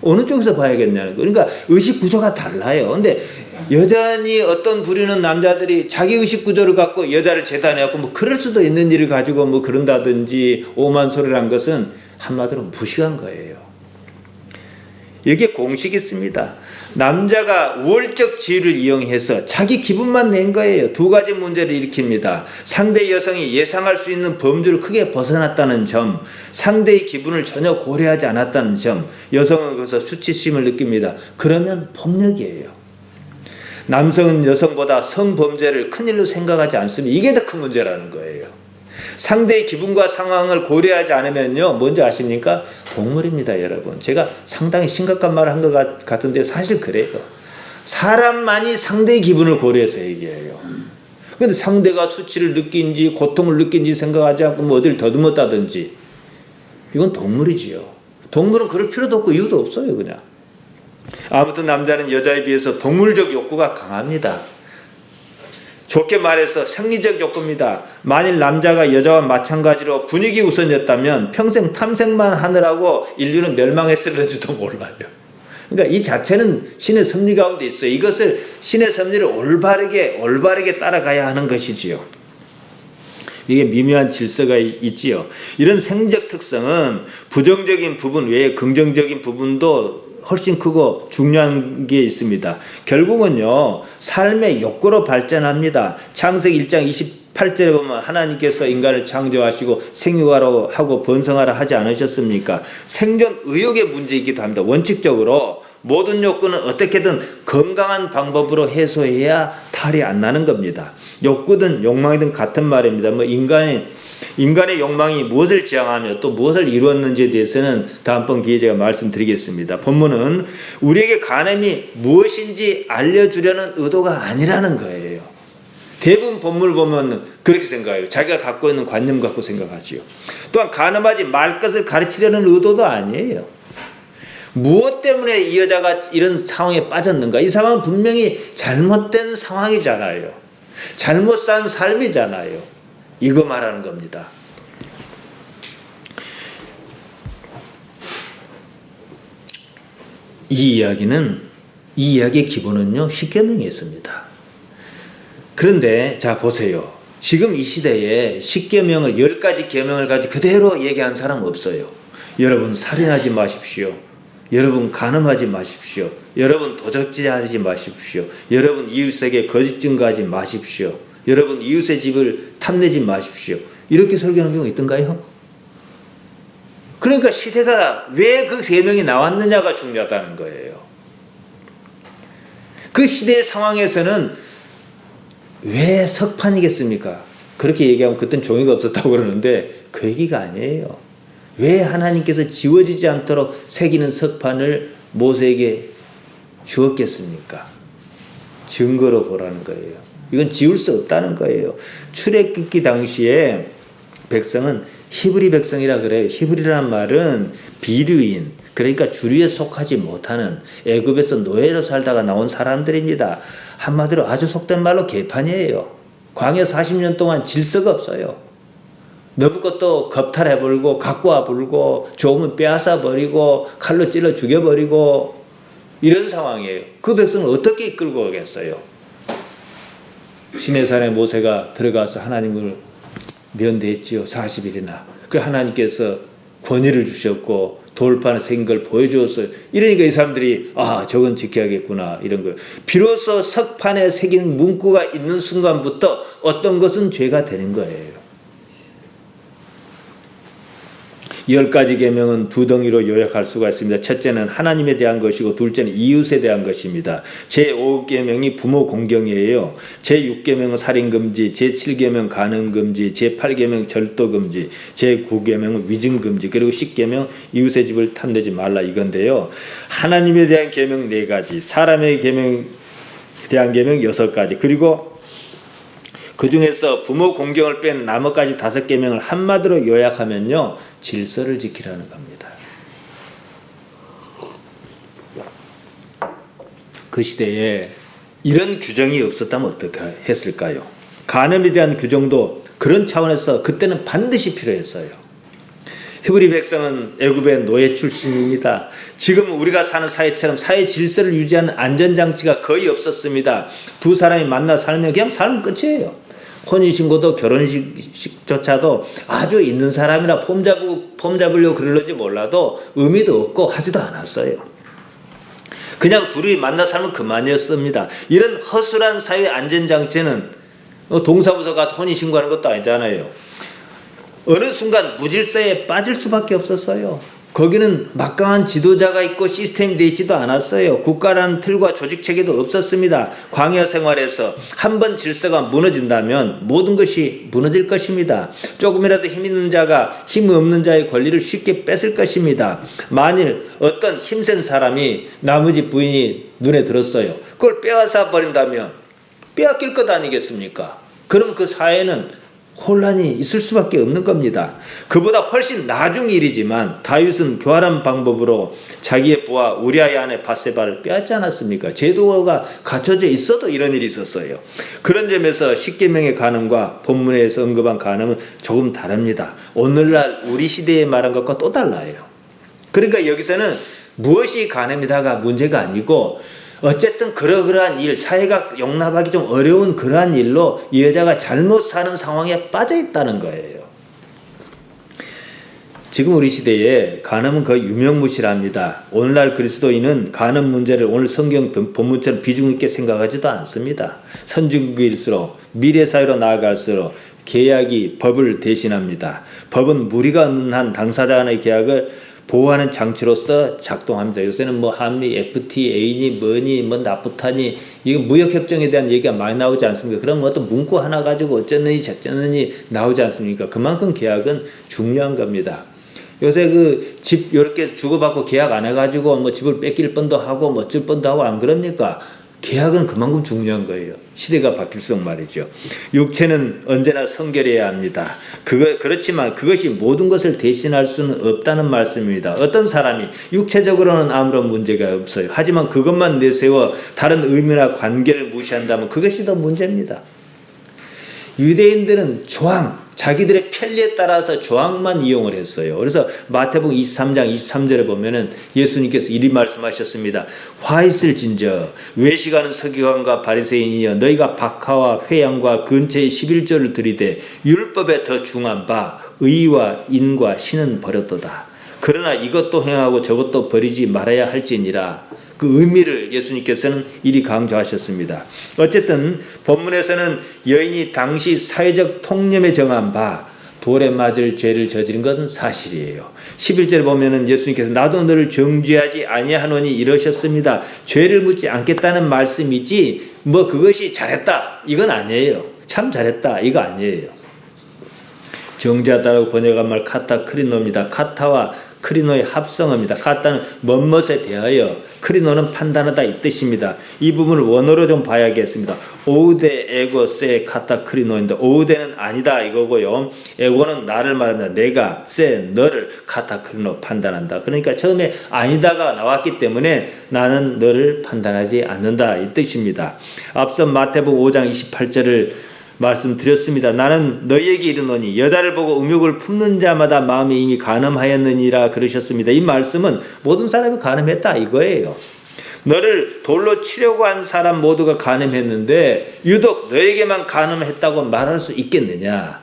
어느 쪽에서 봐야겠냐는 거예요. 그러니까 의식 구조가 달라요. 근데 여전히 어떤 부류는 남자들이 자기 의식 구조를 갖고 여자를 재단해갖고 그럴 수도 있는 일을 가지고 그런다든지 오만 소리를 한 것은 한마디로 무식한 거예요. 여기에 공식이 있습니다. 남자가 우월적 지위를 이용해서 자기 기분만 낸 거예요. 두 가지 문제를 일으킵니다. 상대 여성이 예상할 수 있는 범주를 크게 벗어났다는 점, 상대의 기분을 전혀 고려하지 않았다는 점, 여성은 거기서 수치심을 느낍니다. 그러면 폭력이에요. 남성은 여성보다 성범죄를 큰일로 생각하지 않습니다. 이게 더 큰 문제라는 거예요. 상대의 기분과 상황을 고려하지 않으면요, 뭔지 아십니까? 동물입니다, 여러분. 제가 상당히 심각한 말을 한 것 같은데 사실 그래요. 사람만이 상대의 기분을 고려해서 얘기해요. 그런데 상대가 수치를 느낀지 고통을 느낀지 생각하지 않고 어디를 더듬었다든지, 이건 동물이지요. 동물은 그럴 필요도 없고 이유도 없어요, 그냥. 아무튼 남자는 여자에 비해서 동물적 욕구가 강합니다. 좋게 말해서 생리적 욕구입니다. 만일 남자가 여자와 마찬가지로 분위기 우선이었다면 평생 탐색만 하느라고 인류는 멸망했을는지도 몰라요. 그러니까 이 자체는 신의 섭리 가운데 있어요. 이것을 신의 섭리를 올바르게 따라가야 하는 것이지요. 이게 미묘한 질서가 있지요. 이런 생적 특성은 부정적인 부분 외에 긍정적인 부분도 훨씬 크고 중요한 게 있습니다. 결국은요, 삶의 욕구로 발전합니다. 창세기 1장 28절에 보면 하나님께서 인간을 창조하시고 생육하라고 하고 번성하라 하지 않으셨습니까? 생존 의욕의 문제이기도 합니다. 원칙적으로 모든 욕구는 어떻게든 건강한 방법으로 해소해야 탈이 안 나는 겁니다. 욕구든 욕망이든 같은 말입니다. 인간의 욕망이 무엇을 지향하며 또 무엇을 이루었는지에 대해서는 다음번 기회에 제가 말씀드리겠습니다. 본문은 우리에게 간음이 무엇인지 알려주려는 의도가 아니라는 거예요. 대부분 본문을 보면 그렇게 생각해요. 자기가 갖고 있는 관념 갖고 생각하지요. 또한 간음하지 말 것을 가르치려는 의도도 아니에요. 무엇 때문에 이 여자가 이런 상황에 빠졌는가? 이 상황은 분명히 잘못된 상황이잖아요. 잘못 산 삶이잖아요. 이거 말하는 겁니다. 이 이야기의 기본은요, 십계명에 있습니다. 그런데 자 보세요. 지금 이 시대에 십계명을 10가지 계명을 가지고 그대로 얘기한 사람 없어요. 여러분 살인하지 마십시오. 여러분 간음하지 마십시오. 여러분 도적질하지 마십시오. 여러분 이웃에게 거짓 증거하지 마십시오. 여러분 이웃의 집을 탐내지 마십시오. 이렇게 설교하는 경우가 있던가요? 그러니까 시대가 왜 그 세 명이 나왔느냐가 중요하다는 거예요. 그 시대의 상황에서는 왜 석판이겠습니까? 그렇게 얘기하면 그땐 종이가 없었다고 그러는데 그 얘기가 아니에요. 왜 하나님께서 지워지지 않도록 새기는 석판을 모세에게 주었겠습니까? 증거로 보라는 거예요. 이건 지울 수 없다는 거예요. 출애굽기 당시에 백성은 히브리 백성이라 그래요. 히브리라는 말은 비류인, 그러니까 주류에 속하지 못하는 애굽에서 노예로 살다가 나온 사람들입니다. 한마디로 아주 속된 말로 개판이에요. 광야 40년 동안 질서가 없어요. 너무 것도 겁탈해버리고 갖고 와버리고 좋으면 빼앗아 버리고 칼로 찔러 죽여버리고 이런 상황이에요. 그 백성을 어떻게 이끌고 오겠어요? 시내산에 모세가 들어가서 하나님을 면대했지요. 40일이나. 그래서 하나님께서 권위를 주셨고 돌판에 생긴 걸 보여주었어요. 이러니까 이 사람들이 저건 지켜야겠구나 이런 거예요. 비로소 석판에 새긴 문구가 있는 순간부터 어떤 것은 죄가 되는 거예요. 10가지 계명은 두 덩이로 요약할 수가 있습니다. 첫째는 하나님에 대한 것이고 둘째는 이웃에 대한 것입니다. 제5계명이 부모 공경이에요. 제6계명은 살인금지, 제7계명 간음금지, 제8계명 절도금지, 제9계명은 위증금지, 그리고 10계명 이웃의 집을 탐내지 말라 이건데요. 하나님에 대한 계명 4가지, 사람의 계명에 대한 계명 6가지, 그리고 그 중에서 부모 공경을 뺀 나머지 5계명을 한마디로 요약하면요, 질서를 지키라는 겁니다. 그 시대에 이런 규정이 없었다면 어떻게 했을까요? 간음에 대한 규정도 그런 차원에서 그때는 반드시 필요했어요. 히브리 백성은 애굽의 노예 출신입니다. 지금 우리가 사는 사회처럼 사회 질서를 유지하는 안전장치가 거의 없었습니다. 두 사람이 만나 살면 그냥 살면 끝이에요. 혼인신고도 결혼식조차도 아주 있는 사람이라 폼 잡으려고 그러는지 몰라도 의미도 없고 하지도 않았어요. 그냥 둘이 만나 살면 그만이었습니다. 이런 허술한 사회 안전장치는 동사무소 가서 혼인신고하는 것도 아니잖아요. 어느 순간 무질서에 빠질 수밖에 없었어요. 거기는 막강한 지도자가 있고 시스템이 되어 있지도 않았어요. 국가라는 틀과 조직체계도 없었습니다. 광야 생활에서 한번 질서가 무너진다면 모든 것이 무너질 것입니다. 조금이라도 힘 있는 자가 힘 없는 자의 권리를 쉽게 뺏을 것입니다. 만일 어떤 힘센 사람이 나머지 부인이 눈에 들었어요. 그걸 빼앗아 버린다면 빼앗길 것 아니겠습니까? 그럼 그 사회는 혼란이 있을 수밖에 없는 겁니다. 그보다 훨씬 나중 일이지만 다윗은 교활한 방법으로 자기의 부하 우리아의 아내 밧세바를 빼앗지 않았습니까? 제도가 갖춰져 있어도 이런 일이 있었어요. 그런 점에서 십계명의 간음과 본문에서 언급한 간음은 조금 다릅니다. 오늘날 우리 시대에 말한 것과 또 달라요. 그러니까 여기서는 무엇이 간음이다가 문제가 아니고 어쨌든 그러한 일, 사회가 용납하기 좀 어려운 그러한 일로 이 여자가 잘못 사는 상황에 빠져 있다는 거예요. 지금 우리 시대에 간음은 거의 유명무실합니다. 오늘날 그리스도인은 간음 문제를 오늘 성경 본문처럼 비중 있게 생각하지도 않습니다. 선진국일수록 미래 사회로 나아갈수록 계약이 법을 대신합니다. 법은 무리가 없는 한 당사자 간의 계약을 보호하는 장치로서 작동합니다. 요새는 한미 FTA니 뭐니 나프타니 이거 무역협정에 대한 얘기가 많이 나오지 않습니까? 그럼 어떤 문구 하나 가지고 어쩌느니 저쩌느니 나오지 않습니까? 그만큼 계약은 중요한 겁니다. 요새 그 집 이렇게 주고받고 계약 안 해가지고 집을 뺏길 뻔도 하고 어쩔 뻔도 하고 안 그럽니까? 계약은 그만큼 중요한 거예요. 시대가 바뀔수록 말이죠. 육체는 언제나 성결해야 합니다. 그렇지만 그것이 모든 것을 대신할 수는 없다는 말씀입니다. 어떤 사람이 육체적으로는 아무런 문제가 없어요. 하지만 그것만 내세워 다른 의미나 관계를 무시한다면 그것이 더 문제입니다. 유대인들은 자기들의 편리에 따라서 조항만 이용을 했어요. 그래서 마태복음 23장 23절에 보면은 예수님께서 이리 말씀하셨습니다. 화 있을진저 외식하는 서기관과 바리새인이여 너희가 박하와 회양과 근처의 11조를 들이되 율법에 더 중한 바 의와 인과 신은 버렸도다. 그러나 이것도 행하고 저것도 버리지 말아야 할지니라. 그 의미를 예수님께서는 이리 강조하셨습니다. 어쨌든 본문에서는 여인이 당시 사회적 통념에 정한 바 돌에 맞을 죄를 저지른 건 사실이에요. 11절 보면은 예수님께서 나도 너를 정죄하지 아니하노니 이러셨습니다. 죄를 묻지 않겠다는 말씀이지 뭐 그것이 잘했다 이건 아니에요. 참 잘했다 이거 아니에요. 정죄하다라고 번역한 말 카타크리노입니다. 카타와 크리노의 합성어입니다. 카타는 멋멋에 대하여, 크리노는 판단하다 이 뜻입니다. 이 부분을 원어로 좀 봐야겠습니다. 오우데 에고 세 카타 크리노인데 오우데는 아니다 이거고요. 에고는 나를 말합니다. 내가 세 너를 카타 크리노 판단한다. 그러니까 처음에 아니다가 나왔기 때문에 나는 너를 판단하지 않는다 이 뜻입니다. 앞서 마태복음 5장 28절을 말씀드렸습니다. 나는 너희에게 이르노니 여자를 보고 음욕을 품는 자마다 마음이 이미 간음하였느니라 그러셨습니다. 이 말씀은 모든 사람이 간음했다 이거예요. 너를 돌로 치려고 한 사람 모두가 간음했는데 유독 너에게만 간음했다고 말할 수 있겠느냐.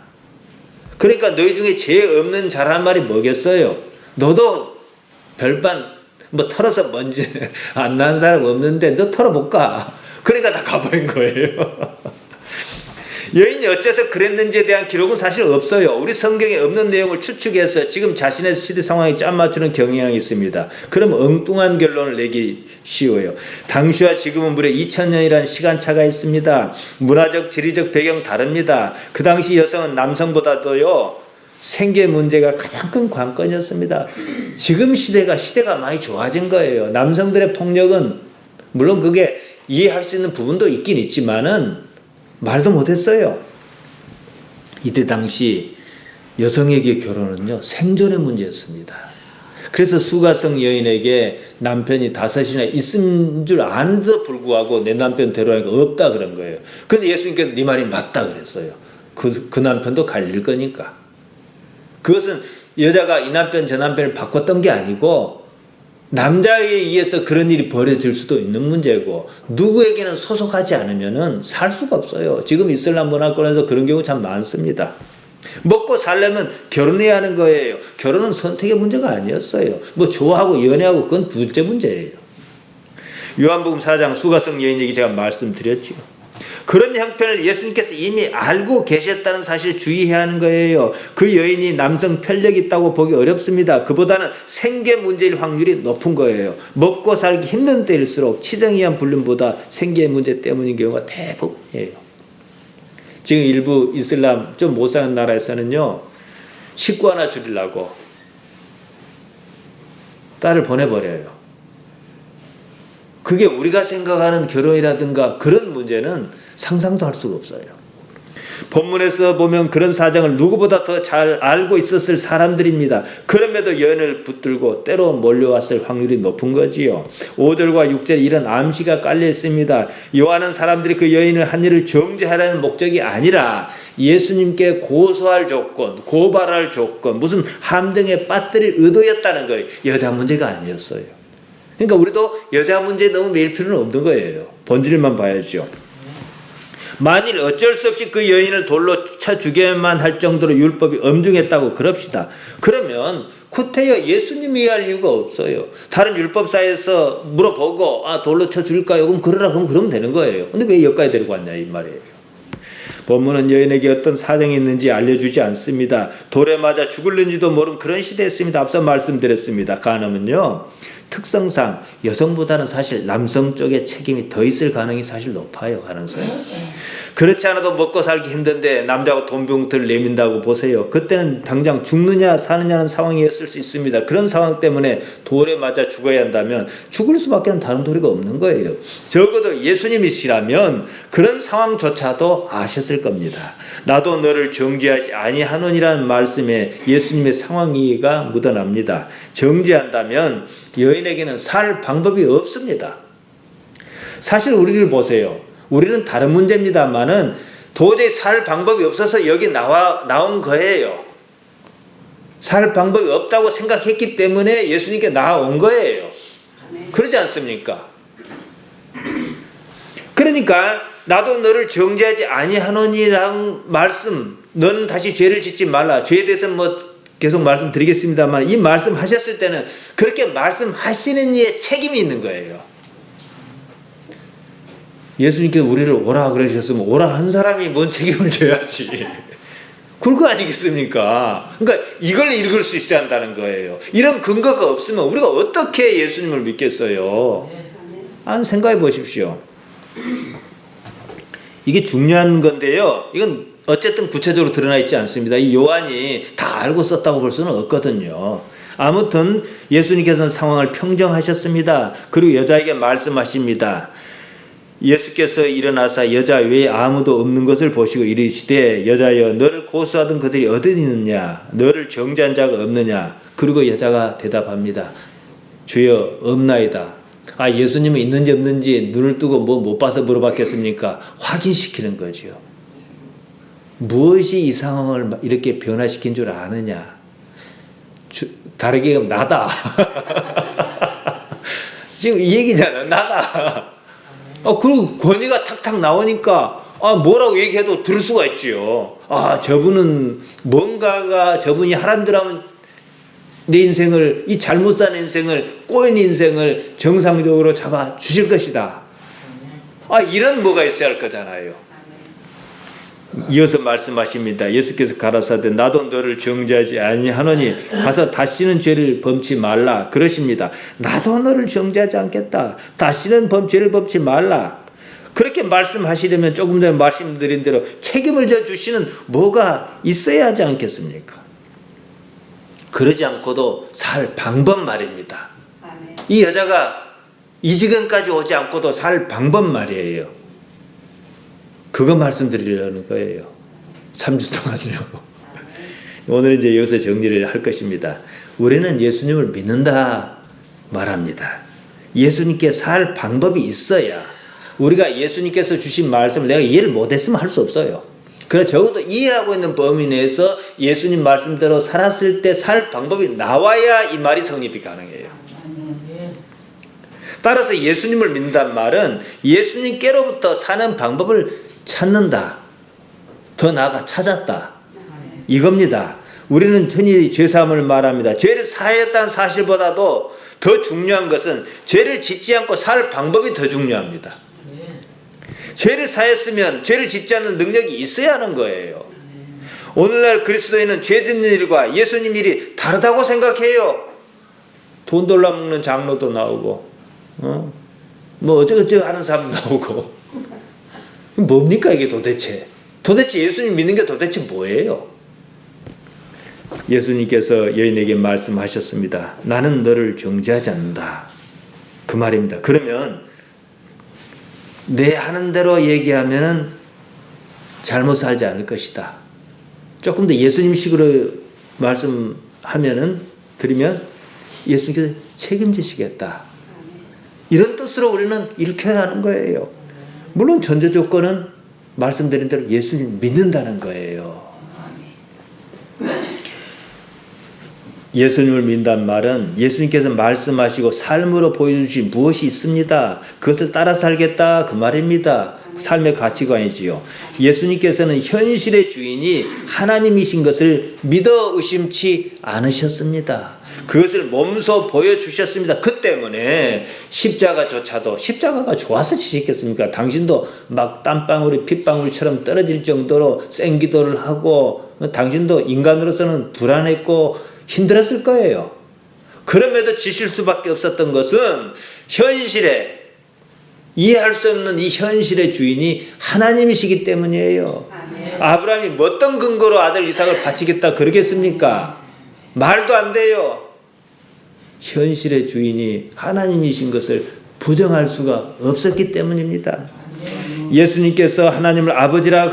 그러니까 너희 중에 죄 없는 자란 말이 뭐겠어요. 너도 별반 뭐 털어서 먼지 안 난 사람 없는데 너 털어볼까. 그러니까 다 가버린 거예요. 여인이 어째서 그랬는지에 대한 기록은 사실 없어요. 우리 성경에 없는 내용을 추측해서 지금 자신의 시대 상황에 짠 맞추는 경향이 있습니다. 그럼 엉뚱한 결론을 내기 쉬워요. 당시와 지금은 무려 2000년이라는 시간차가 있습니다. 문화적, 지리적 배경 다릅니다. 그 당시 여성은 남성보다도요 생계 문제가 가장 큰 관건이었습니다. 지금 시대가 많이 좋아진 거예요. 남성들의 폭력은 물론 그게 이해할 수 있는 부분도 있긴 있지만은 말도 못했어요. 이때 당시 여성에게 결혼은요 생존의 문제였습니다. 그래서 수가성 여인에게 남편이 5이나 있은 줄 아는데도 불구하고 내 남편 데려가니까 없다 그런 거예요. 그런데 예수님께서 네 말이 맞다 그랬어요. 그 남편도 갈릴 거니까. 그것은 여자가 이 남편 저 남편을 바꿨던 게 아니고 남자에 의해서 그런 일이 벌어질 수도 있는 문제고 누구에게는 소속하지 않으면 살 수가 없어요. 지금 이슬람 문화권에서 그런 경우 참 많습니다. 먹고 살려면 결혼해야 하는 거예요. 결혼은 선택의 문제가 아니었어요. 뭐 좋아하고 연애하고 그건 둘째 문제예요. 요한복음 4장 수가성 여인 얘기 제가 말씀드렸죠. 그런 형편을 예수님께서 이미 알고 계셨다는 사실을 주의해야 하는 거예요. 그 여인이 남성 편력이 있다고 보기 어렵습니다. 그보다는 생계 문제일 확률이 높은 거예요. 먹고 살기 힘든 때일수록 치정이한 불륜보다 생계 문제 때문인 경우가 대부분이에요. 지금 일부 이슬람 좀 못 사는 나라에서는요 식구 하나 줄이려고 딸을 보내버려요. 그게 우리가 생각하는 결혼이라든가 그런 문제는 상상도 할 수가 없어요. 본문에서 보면 그런 사정을 누구보다 더 잘 알고 있었을 사람들입니다. 그럼에도 여인을 붙들고 때로 몰려왔을 확률이 높은 거지요. 5절과 6절에 이런 암시가 깔려 있습니다. 요한은 사람들이 그 여인을 한 일을 정죄하라는 목적이 아니라 예수님께 고소할 조건, 고발할 조건, 무슨 함정에 빠뜨릴 의도였다는 거예요. 여자 문제가 아니었어요. 그러니까 우리도 여자 문제에 너무 매일 필요는 없는 거예요. 본질만 봐야죠. 만일 어쩔 수 없이 그 여인을 돌로 쳐 죽여야만 할 정도로 율법이 엄중했다고 그럽시다. 그러면 구태여 예수님이 할 이유가 없어요. 다른 율법사에서 물어보고 돌로 쳐 죽일까요? 그럼 그러면 되는 거예요. 근데 왜 여기까지 데리고 왔냐 이 말이에요. 본문은 여인에게 어떤 사정이 있는지 알려주지 않습니다. 돌에 맞아 죽을는지도 모르는 그런 시대였습니다. 앞서 말씀드렸습니다. 간음은요 특성상 여성보다는 사실 남성 쪽에 책임이 더 있을 가능성이 사실 높아요. 가능성이. 그렇지 않아도 먹고 살기 힘든데 남자가 돈봉투를 내민다고 보세요. 그때는 당장 죽느냐 사느냐는 상황이었을 수 있습니다. 그런 상황 때문에 돌에 맞아 죽어야 한다면 죽을 수밖에 다른 도리가 없는 거예요. 적어도 예수님이시라면 그런 상황조차도 아셨을 겁니다. 나도 너를 정죄하지 아니하노니라는 말씀에 예수님의 상황 이해가 묻어납니다. 정죄한다면 여인에게는 살 방법이 없습니다. 사실 우리를 보세요. 우리는 다른 문제입니다만은 도저히 살 방법이 없어서 여기 나온 거예요. 살 방법이 없다고 생각했기 때문에 예수님께 나온 거예요. 그러지 않습니까? 그러니까 나도 너를 정죄하지 아니하노니라는 말씀, 너는 다시 죄를 짓지 말라. 죄에 대해서 뭐 계속 말씀드리겠습니다만 이 말씀하셨을 때는 그렇게 말씀하시는 이에 책임이 있는 거예요. 예수님께서 우리를 오라 그러셨으면 오라 한 사람이 뭔 책임을 져야지. 그럴 거 아니겠습니까? 그러니까 이걸 읽을 수 있어야 한다는 거예요. 이런 근거가 없으면 우리가 어떻게 예수님을 믿겠어요? 한 생각해 보십시오. 이게 중요한 건데요. 이건 어쨌든 구체적으로 드러나 있지 않습니다. 이 요한이 다 알고 썼다고 볼 수는 없거든요. 아무튼 예수님께서는 상황을 평정하셨습니다. 그리고 여자에게 말씀하십니다. 예수께서 일어나사 여자 외에 아무도 없는 것을 보시고 이르시되 여자여 너를 고소하던 그들이 어디 있느냐 너를 정죄한 자가 없느냐. 그리고 여자가 대답합니다. 주여 없나이다. 예수님은 있는지 없는지 눈을 뜨고 못 봐서 물어봤겠습니까? 확인시키는 거죠. 무엇이 이 상황을 이렇게 변화시킨 줄 아느냐? 다르게 나다. 지금 이 얘기잖아. 나다. 그리고 권위가 탁탁 나오니까 뭐라고 얘기해도 들을 수가 있지요. 저분은 뭔가가 저분이 하란대로 하면 내 인생을 이 잘못 산 인생을 꼬인 인생을 정상적으로 잡아 주실 것이다. 이런 뭐가 있어야 할 거잖아요. 이어서 말씀하십니다. 예수께서 가라사대 나도 너를 정죄하지 아니하노니 가서 다시는 죄를 범치 말라 그러십니다. 나도 너를 정죄하지 않겠다. 다시는 죄를 범치 말라. 그렇게 말씀하시려면 조금 전에 말씀드린 대로 책임을 져 주시는 뭐가 있어야 하지 않겠습니까? 그러지 않고도 살 방법 말입니다. 이 여자가 이 지경까지 오지 않고도 살 방법 말이에요. 그거 말씀드리려는 거예요. 3주 동안요. 오늘 이제 여기서 정리를 할 것입니다. 우리는 예수님을 믿는다 말합니다. 예수님께 살 방법이 있어야 우리가 예수님께서 주신 말씀을 내가 이해를 못했으면 할 수 없어요. 그래서 적어도 이해하고 있는 범위 내에서 예수님 말씀대로 살았을 때 살 방법이 나와야 이 말이 성립이 가능해요. 따라서 예수님을 믿는다는 말은 예수님께로부터 사는 방법을 찾는다. 더 나아가 찾았다. 이겁니다. 우리는 흔히 죄사함을 말합니다. 죄를 사했다는 사실보다도 더 중요한 것은 죄를 짓지 않고 살 방법이 더 중요합니다. 죄를 사했으면 죄를 짓지 않는 능력이 있어야 하는 거예요. 오늘날 그리스도인은 죄 짓는 일과 예수님 일이 다르다고 생각해요. 돈 돌려먹는 장로도 나오고 어쩌고저쩌고 하는 사람도 나오고 뭡니까 이게 도대체 예수님 믿는 게 도대체 뭐예요? 예수님께서 여인에게 말씀하셨습니다. 나는 너를 정죄하지 않는다. 그 말입니다. 그러면 내 하는 대로 얘기하면은 잘못 살지 않을 것이다. 조금 더 예수님식으로 드리면 예수님께서 책임지시겠다. 이런 뜻으로 우리는 읽혀야 하는 거예요. 물론 전제 조건은 말씀드린 대로 예수님 믿는다는 거예요. 예수님을 믿는다는 말은 예수님께서 말씀하시고 삶으로 보여주신 무엇이 있습니다. 그것을 따라 살겠다 그 말입니다. 삶의 가치관이지요. 예수님께서는 현실의 주인이 하나님이신 것을 믿어 의심치 않으셨습니다. 그것을 몸소 보여주셨습니다. 그 때문에 십자가가 좋아서 지셨겠습니까? 당신도 막 땀방울이 핏방울처럼 떨어질 정도로 생기도를 하고 당신도 인간으로서는 불안했고 힘들었을 거예요. 그럼에도 지실 수밖에 없었던 것은 현실에 이해할 수 없는 이 현실의 주인이 하나님이시기 때문이에요. 아브라함이 어떤 근거로 아들 이삭을 바치겠다 그러겠습니까? 말도 안 돼요. 현실의 주인이 하나님이신 것을 부정할 수가 없었기 때문입니다. 예수님께서 하나님을 아버지라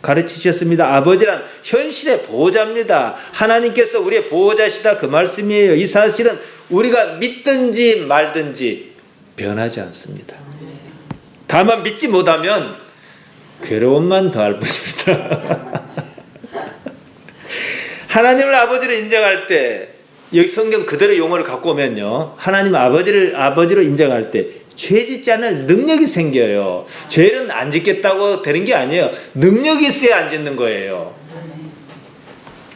가르치셨습니다. 아버지란 현실의 보호자입니다. 하나님께서 우리의 보호자시다 그 말씀이에요. 이 사실은 우리가 믿든지 말든지 변하지 않습니다. 다만 믿지 못하면 괴로움만 더할 뿐입니다. 하나님을 아버지로 인정할 때 여기 성경 그대로 용어를 갖고 오면요. 하나님 아버지로 인정할 때 죄 짓지 않을 능력이 생겨요. 죄는 안 짓겠다고 되는 게 아니에요. 능력이 있어야 안 짓는 거예요.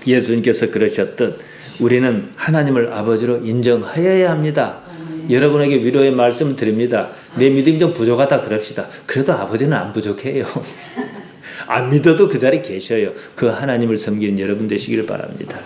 예수님께서 그러셨듯 우리는 하나님을 아버지로 인정하여야 합니다. 여러분에게 위로의 말씀을 드립니다. 내 믿음이 좀 부족하다 그럽시다. 그래도 아버지는 안 부족해요. 안 믿어도 그 자리에 계셔요. 그 하나님을 섬기는 여러분 되시기를 바랍니다.